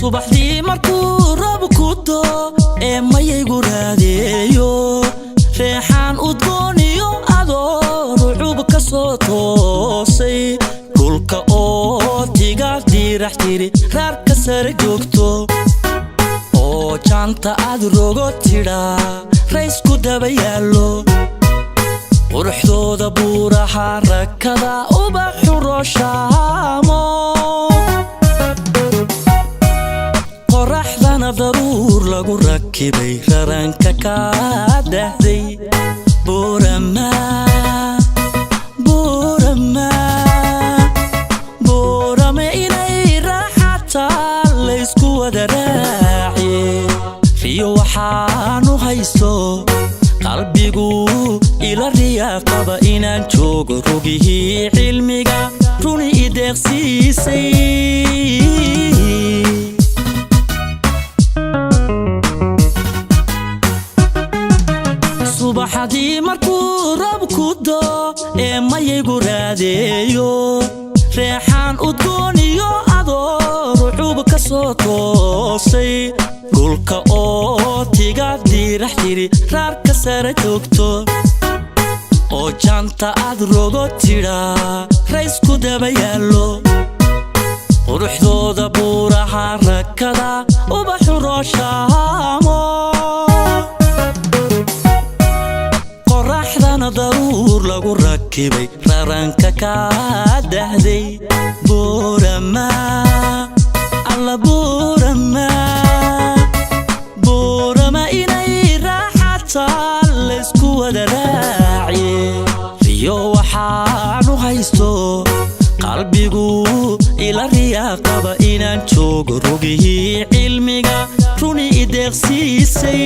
subaxdii markuu roobku doo mayaygu raadiyo reexaan udgooniyo adoo rucub ka soo toosay dhulka oo tigaad diirax tiri raarka sare joogto oo jaanta aad rogo tidhaa raysku daba yaallo quruxdooda buuraha rakada ubaxu rooshaamo qoraxdana daruur lagu rakibay raranka ka dahday buurama inay raaxataa laysku wada raaciye riyo waxaanu haysto qalbigu ila riyaaqaba inaan joogo rogihii cilmiga runi ideeqsiisay subaxdii markuu roobku doo mayaygu raadiyo reexaan udgooniyo adoo rucub ka soo toosay dhulka oo tigaad diirax tiri raarka sare joogto oo jaanta aad rogo tidhaa raysku daba yaallo quruxdooda buuraha rakada ubaxu rooshaamo qoraxdana daruur lagu rakibay raranka ka dahday buurama alla buurama inay raaxataa laysku wada raaciye riyo waxaanu haysto qalbigu ila riyaaqaba inaan joogo rogihii cilmiga runi ideeqsiisay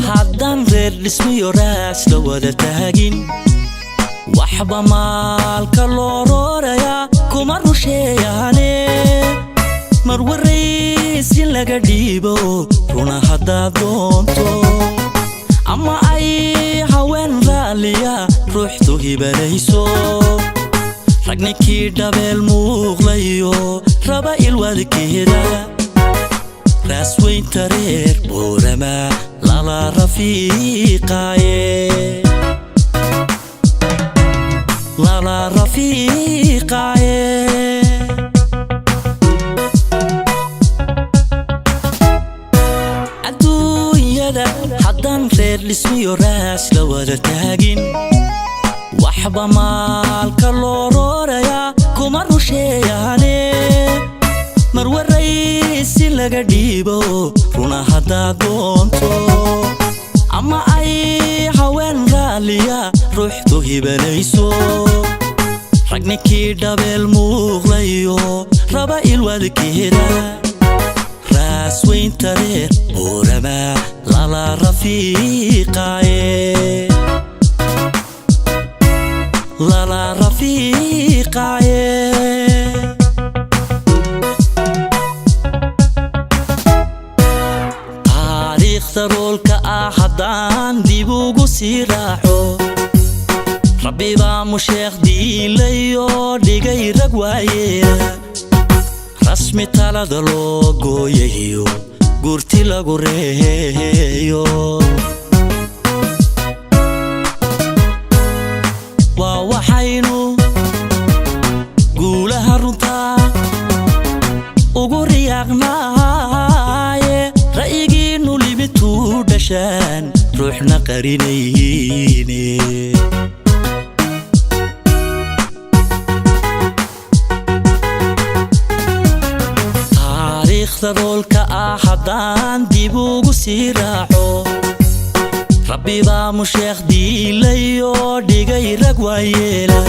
haddaan reer dhismiyo raas la wada taagin waxba maalka loo roorayaa kuma rusheeyaane mar warrays in laga dhiibo runa haddaad doonto ama ay haween raaliya ruuxdu hibanayso ragninkii dhabeel muuqlayo raba ilwadkeeda raas weynta reer buurama lala rafiiqaaye adduunyada haddaan reer dhismiyo raas la wada taagin waxba maalka loo roorayaa kuma rusheeyaane mar warrays in laga dhiibo runa haddaad doonto ama ay haween raaliya ruuxdu hibanayso ragninkii dhabeel muuqlayo raba ilwadkeeda raas weynta reer buurama lala rafiiqaaye taariikhda haddaan dib ugu sii raaco rabbi baa musheekh diilayo dhigay rag waayeela rasmi talada loo gooyayo gurti lagu reeyo waa waxaynu guulaha runtaa ugu riyaaqnaaye ra'yigiinu limituu dhashaan ruuxna qarinayne taariikhda roolka haddaan dib ugu sii raaco rabbi baa musheekh diilayo dhigay rag waayeela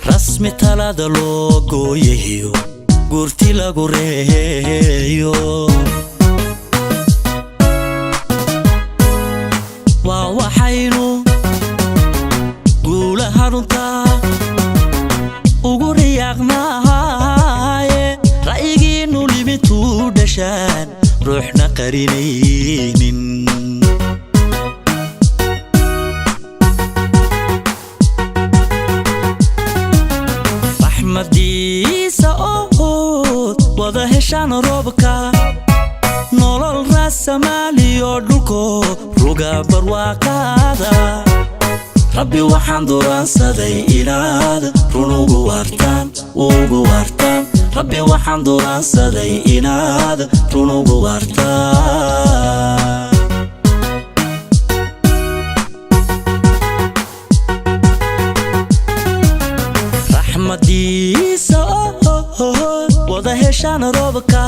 rasmi talada loo gooyayo gurti lagu reeyo waa waxaynu guulaha runtaa ugu riyaaqnaaye ra'yigiinu limituu dhashaan ruuxna qarinaynin iyo dhulko ruga barwaaqada rabbi waxaan dooransaday inaad run ugu waartaan rabbi waxaan dooransaday inaad run ugu waartaan raxmadiisa wada heshaan roobka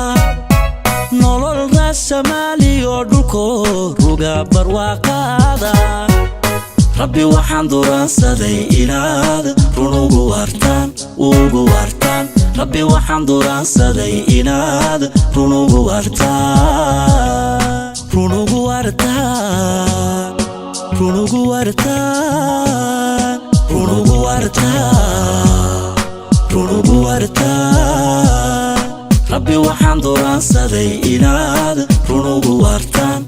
nolol raasamaaliyo dhulko ruga barwaaqada rabbi waxaan dooransaday inaad run ugu waartaan rabbi waxaan dooransaday inaad run ugu waartaan run ugu waartaan run ugu waartaan run ugu waartaan run ugu waartaan rabbi waxaan dooransaday inaad run ugu waartaan